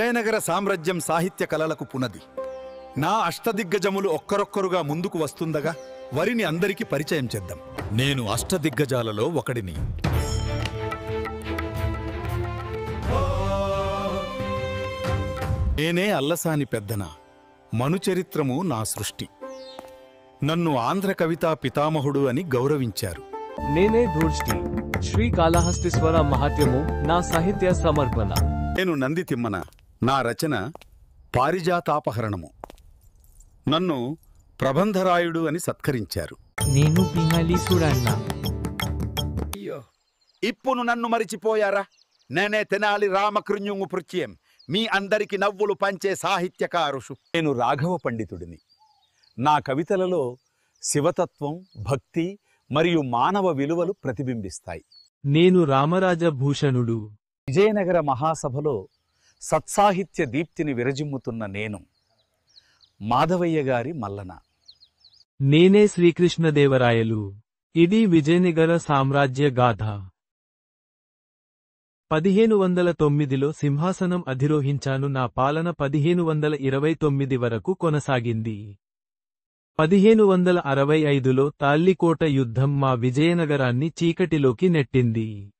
విజయనగర సామ్రాజ్యం సాహిత్య కళలకు పునాది. నా అష్టదిగ్గజములు ఒక్కరొక్కరుగా ముందుకు వస్తుండగా వారిని అందరికీ పరిచయం చేద్దాం. నేను అష్టదిగ్గజాలలో ఒకడిని. నేనే అల్లసాని పెద్దన. మనుచరిత్రము నా సృష్టి. నన్ను ఆంధ్ర కవితా పితామహుడు అని గౌరవించారు. నేనే ధూర్ష్టి. శ్రీకాళహస్తీశ్వర మహాత్మ్యము నా సాహిత్య సమర్పణ. నేను నంది తిమ్మన. నా రచన పారిజాతాపహరణము. నన్ను ప్రబంధరాయుడు అని సత్కరించారు. నేను పింగళీసుడన్న. ఇప్పుడు నన్ను మరిచిపోయారా? నేనే తెనాలి రామకృష్ణుంగు పృచ్యం, మీ అందరికి నవ్వులు పంచే సాహిత్యకారుషు. నేను రాఘవ పండితుడిని. నా కవితలలో శివతత్వం, భక్తి మరియు మానవ విలువలు ప్రతిబింబిస్తాయి. నేను రామరాజ భూషణుడు. విజయనగర మహాసభలో సత్సాహిత్య దీప్తిని విరజిమ్ముతున్న నేను మాధవయ్య గారి మల్లన. నేనే శ్రీకృష్ణదేవరాయలు. ఇది విజయనగర సామ్రాజ్య గాథ. 1509లో సింహాసనం అధిరోహించాను. నా పాలన 1529 వరకు కొనసాగింది. 1565లో తాళ్ళికోట యుద్ధం మా విజయనగరాన్ని చీకటిలోకి నెట్టింది.